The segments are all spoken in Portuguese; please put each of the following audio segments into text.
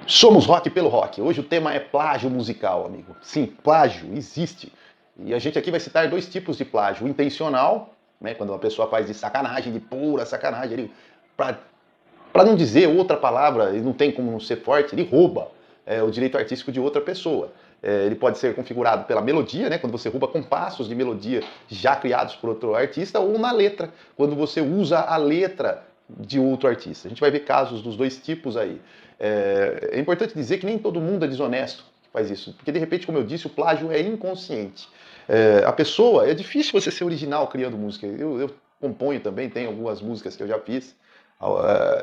Somos rock pelo rock. Hoje o tema é plágio musical, amigo. Sim, plágio existe. E a gente aqui vai citar dois tipos de plágio. O intencional, né, quando uma pessoa faz de sacanagem, de pura sacanagem, para não dizer outra palavra, ele não tem como não ser forte, ele rouba o direito artístico de outra pessoa. Ele pode ser configurado pela melodia, né, quando você rouba compassos de melodia já criados por outro artista, ou na letra, quando você usa a letra de outro artista. A gente vai ver casos dos dois tipos aí. É importante dizer que nem todo mundo é desonesto que faz isso, porque de repente, como eu disse, o plágio é inconsciente. A pessoa, é difícil você ser original criando música. Eu componho também, tem algumas músicas que eu já fiz.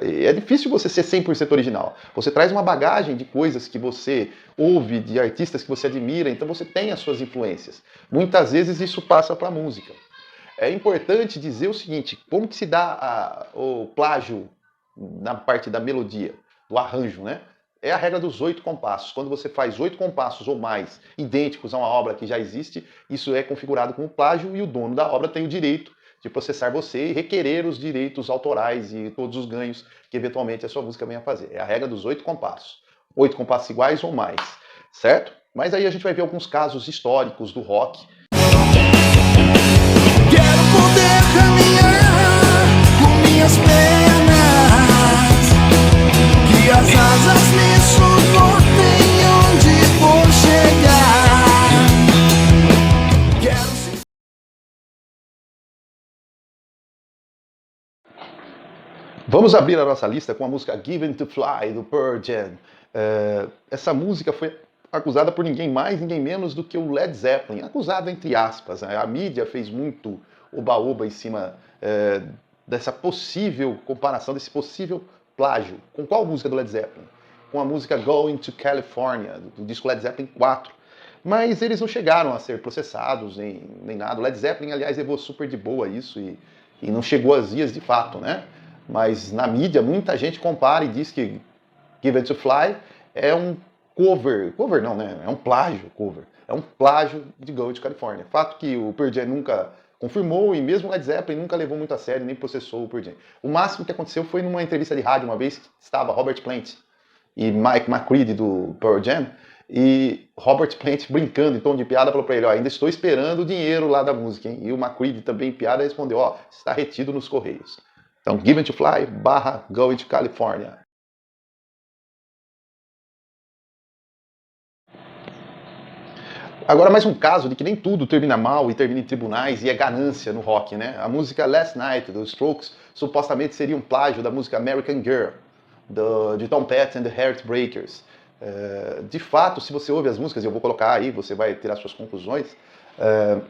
É difícil você ser 100% original. Você traz uma bagagem de coisas que você ouve, de artistas que você admira, então você tem as suas influências. Muitas vezes isso passa para a música. É importante dizer o seguinte, como que se dá o plágio na parte da melodia, do arranjo, né? É a regra dos 8 compassos. Quando você faz 8 compassos ou mais idênticos a uma obra que já existe, isso é configurado como plágio e o dono da obra tem o direito de processar você e requerer os direitos autorais e todos os ganhos que eventualmente a sua música venha a fazer. É a regra dos 8 compassos. 8 compassos iguais ou mais, certo? Mas aí a gente vai ver alguns casos históricos do rock. Quero poder caminhar com minhas pernas, que as asas me suportem onde for chegar. Vamos abrir a nossa lista com a música Given to Fly, do Pearl Jam. Essa música foi acusada por ninguém mais, ninguém menos do que o Led Zeppelin. Acusado entre aspas. A mídia fez muito oba-oba em cima dessa possível comparação, desse possível plágio. Com qual música do Led Zeppelin? Com a música Going to California, do disco Led Zeppelin 4. Mas eles não chegaram a ser processados, nem nada. O Led Zeppelin, aliás, levou super de boa isso e não chegou às vias de fato, né? Mas na mídia muita gente compara e diz que Given to Fly é um cover não, né? É um plágio, é um plágio de Going to California. Fato que o Pearl Jam nunca confirmou e mesmo Led Zeppelin nunca levou muito a sério, nem processou o Pearl Jam. O máximo que aconteceu foi numa entrevista de rádio uma vez que estava Robert Plant e Mike McCready do Pearl Jam e Robert Plant brincando em tom de piada falou para ele, ó, ainda estou esperando o dinheiro lá da música, hein? E o McCready também em piada respondeu, ó, está retido nos correios. Então, Given to Fly / Going to California. Agora, mais um caso de que nem tudo termina mal e termina em tribunais e é ganância no rock, né? A música Last Night, dos Strokes, supostamente seria um plágio da música American Girl, de Tom Petty and the Heartbreakers. De fato, se você ouve as músicas, eu vou colocar aí, você vai tirar suas conclusões,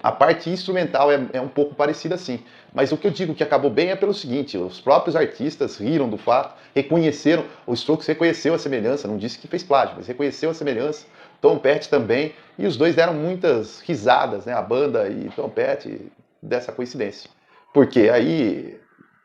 a parte instrumental é um pouco parecida assim. Mas o que eu digo que acabou bem é pelo seguinte, os próprios artistas riram do fato, reconheceram, o Strokes reconheceu a semelhança, não disse que fez plágio, mas reconheceu a semelhança, Tom Petty também, e os dois deram muitas risadas, né, a banda e Tom Petty, dessa coincidência. Porque aí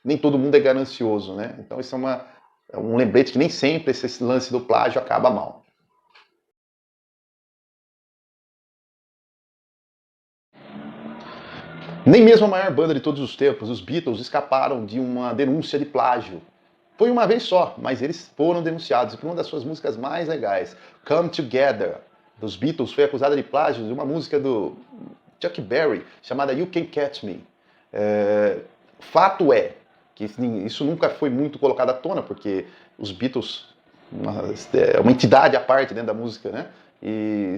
nem todo mundo é ganancioso, né? Então isso é um lembrete que nem sempre esse lance do plágio acaba mal. Nem mesmo a maior banda de todos os tempos, os Beatles, escaparam de uma denúncia de plágio. Foi uma vez só, mas eles foram denunciados por uma das suas músicas mais legais, Come Together, dos Beatles, foi acusada de plágio de uma música do Chuck Berry, chamada You Can't Catch Me. Fato é que isso nunca foi muito colocado à tona, porque os Beatles é uma entidade à parte dentro da música, né? E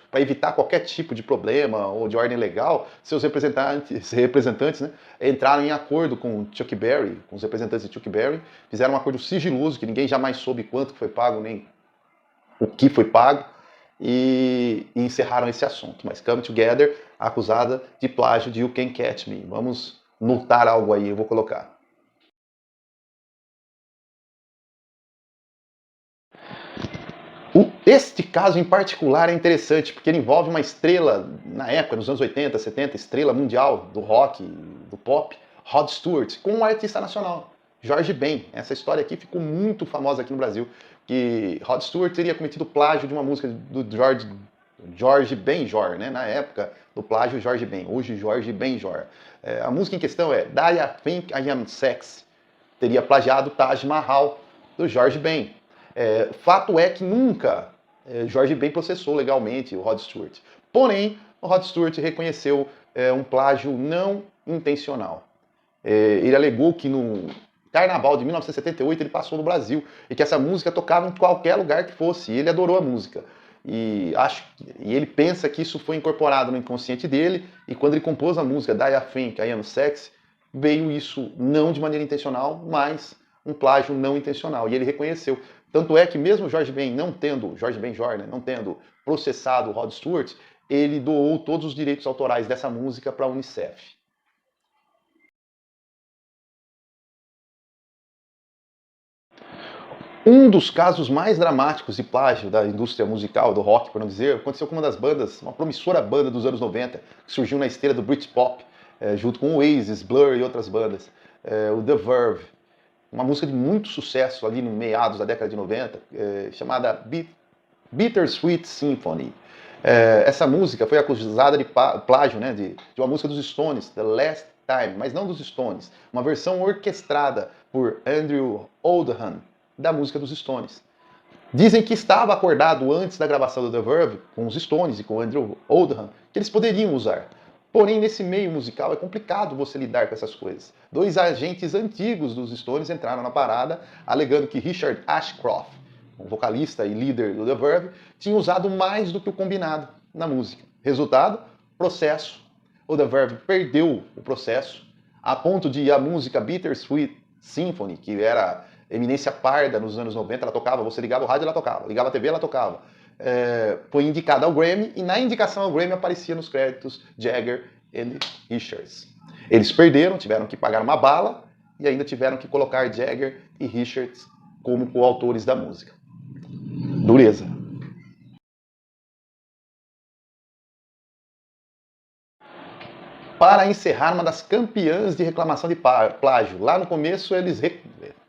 para evitar qualquer tipo de problema ou de ordem legal, seus representantes né, entraram em acordo com Chuck Berry, com os representantes de Chuck Berry, fizeram um acordo sigiloso, que ninguém jamais soube quanto foi pago, nem o que foi pago, e encerraram esse assunto. Mas Come Together, acusada de plágio de You Can't Catch Me. Vamos notar algo aí, eu vou colocar. Este caso em particular é interessante, porque ele envolve uma estrela, na época, nos anos 80, 70, estrela mundial do rock, do pop, Rod Stewart, com um artista nacional, Jorge Ben. Essa história aqui ficou muito famosa aqui no Brasil, que Rod Stewart teria cometido plágio de uma música do Jorge Benjor, né? Na época do plágio Jorge Ben, hoje Jorge Benjor. A música em questão é Die I Think I Am Sexy, teria plagiado Taj Mahal, do Jorge Ben. Fato é que nunca George Ben processou legalmente o Rod Stewart. Porém, o Rod Stewart reconheceu um plágio não intencional. Ele alegou que no Carnaval de 1978 ele passou no Brasil e que essa música tocava em qualquer lugar que fosse. E ele adorou a música. E ele pensa que isso foi incorporado no inconsciente dele, e quando ele compôs a música Die I Think I Am Sexy, veio isso não de maneira intencional, mas um plágio não intencional. E ele reconheceu. Tanto é que mesmo George Ben não tendo processado o Rod Stewart, ele doou todos os direitos autorais dessa música para a Unicef. Um dos casos mais dramáticos de plágio da indústria musical, do rock, por não dizer, aconteceu com uma das bandas, uma promissora banda dos anos 90, que surgiu na esteira do Britpop, junto com o Oasis, Blur e outras bandas, o The Verve. Uma música de muito sucesso ali no meados da década de 90, chamada Bittersweet Symphony. Essa música foi acusada de plágio, né, de uma música dos Stones, The Last Time, mas não dos Stones, uma versão orquestrada por Andrew Oldham, da música dos Stones. Dizem que estava acordado antes da gravação do The Verve, com os Stones e com Andrew Oldham, que eles poderiam usar. Porém, nesse meio musical é complicado você lidar com essas coisas. Dois agentes antigos dos Stones entraram na parada, alegando que Richard Ashcroft, um vocalista e líder do The Verve, tinha usado mais do que o combinado na música. Resultado, processo. O The Verve perdeu o processo, a ponto de a música Bittersweet Symphony, que era eminência parda nos anos 90, ela tocava, você ligava o rádio, ela tocava, ligava a TV, ela tocava. Foi indicada ao Grammy, e na indicação ao Grammy aparecia nos créditos Jagger e Richards. Eles perderam, tiveram que pagar uma bala, e ainda tiveram que colocar Jagger e Richards como coautores da música. Dureza. Para encerrar, uma das campeãs de reclamação de plágio. Lá no começo eles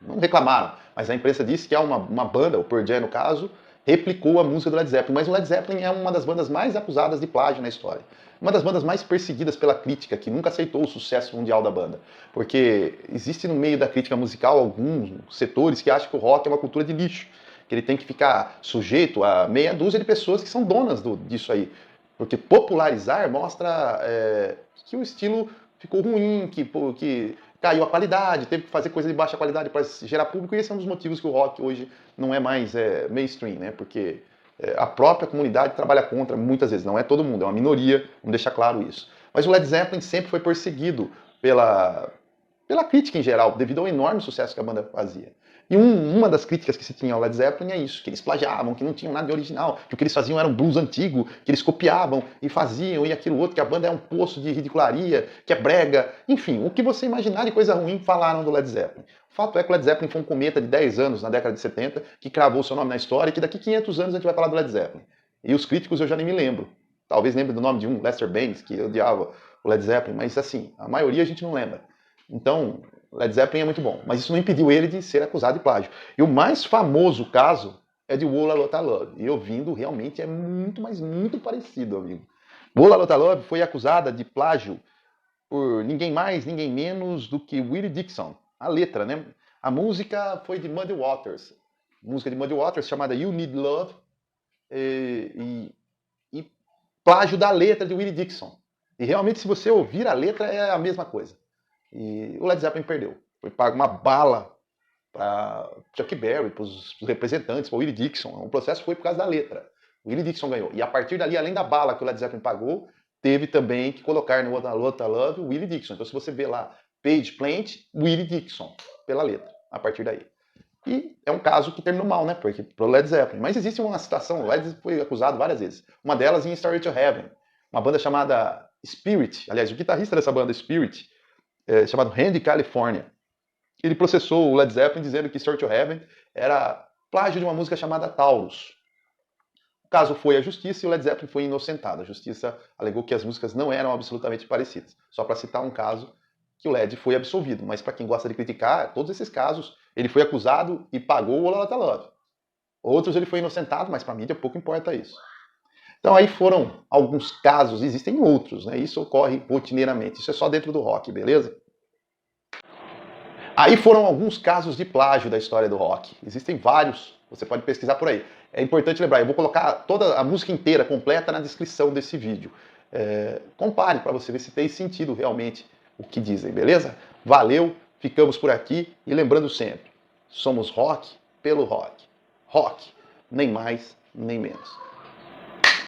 não reclamaram, mas a imprensa disse que uma banda, o Pearl Jam no caso, replicou a música do Led Zeppelin. Mas o Led Zeppelin é uma das bandas mais acusadas de plágio na história. Uma das bandas mais perseguidas pela crítica, que nunca aceitou o sucesso mundial da banda. Porque existe no meio da crítica musical alguns setores que acham que o rock é uma cultura de lixo, que ele tem que ficar sujeito a meia dúzia de pessoas que são donas disso aí. Porque popularizar mostra que o estilo ficou ruim, que caiu a qualidade, teve que fazer coisa de baixa qualidade para gerar público, e esse é um dos motivos que o rock hoje não é mais mainstream, né? Porque a própria comunidade trabalha contra muitas vezes, não é todo mundo, é uma minoria, vamos deixar claro isso. Mas o Led Zeppelin sempre foi perseguido pela crítica em geral, devido ao enorme sucesso que a banda fazia. E uma das críticas que se tinha ao Led Zeppelin é isso, que eles plagiavam, que não tinham nada de original, que o que eles faziam era um blues antigo, que eles copiavam e faziam e aquilo outro, que a banda é um poço de ridicularia, que é brega, enfim, o que você imaginar de coisa ruim falaram do Led Zeppelin. O fato é que o Led Zeppelin foi um cometa de 10 anos na década de 70, que cravou seu nome na história, e que daqui 500 anos a gente vai falar do Led Zeppelin. E os críticos eu já nem me lembro. Talvez lembre do nome de um, Lester Bangs, que odiava o Led Zeppelin, mas assim, a maioria a gente não lembra. Então, Led Zeppelin é muito bom, mas isso não impediu ele de ser acusado de plágio. E o mais famoso caso é de Whoa Lotta Love. E ouvindo, realmente é muito, mas muito parecido, amigo. Whoa Lotta Love foi acusada de plágio por ninguém mais, ninguém menos do que Willie Dixon. A letra, né? A música foi de Muddy Waters. Música de Muddy Waters chamada You Need Love. E plágio da letra de Willie Dixon. E realmente, se você ouvir a letra, é a mesma coisa. E o Led Zeppelin perdeu. Foi pago uma bala para Chuck Berry, para os representantes, para o Willie Dixon. O processo foi por causa da letra. O Willie Dixon ganhou. E a partir dali, além da bala que o Led Zeppelin pagou, teve também que colocar no Whoa Lotta Love o Willie Dixon. Então, se você vê lá Page Plant, Willie Dixon, pela letra, a partir daí. E é um caso que terminou mal, né? Porque pro Led Zeppelin. Mas existe uma situação, o Led Zeppelin foi acusado várias vezes. Uma delas em Stairway to Heaven, uma banda chamada Spirit. Aliás, o guitarrista dessa banda, Spirit, chamado Randy California, ele processou o Led Zeppelin dizendo que Stairway to Heaven era plágio de uma música chamada Taurus. O caso foi à justiça e o Led Zeppelin foi inocentado. A justiça alegou que as músicas não eram absolutamente parecidas. Só para citar um caso que o Led foi absolvido. Mas para quem gosta de criticar, todos esses casos, ele foi acusado e pagou o Whoa Lotta Love. Outros ele foi inocentado, mas para a mídia pouco importa isso. Então aí foram alguns casos, existem outros, né? Isso ocorre rotineiramente, isso é só dentro do rock, beleza? Aí foram alguns casos de plágio da história do rock. Existem vários, você pode pesquisar por aí. É importante lembrar, eu vou colocar toda a música inteira, completa, na descrição desse vídeo. Compare para você ver se tem sentido realmente o que dizem, beleza? Valeu, ficamos por aqui e lembrando sempre, somos rock pelo rock. Rock, nem mais, nem menos.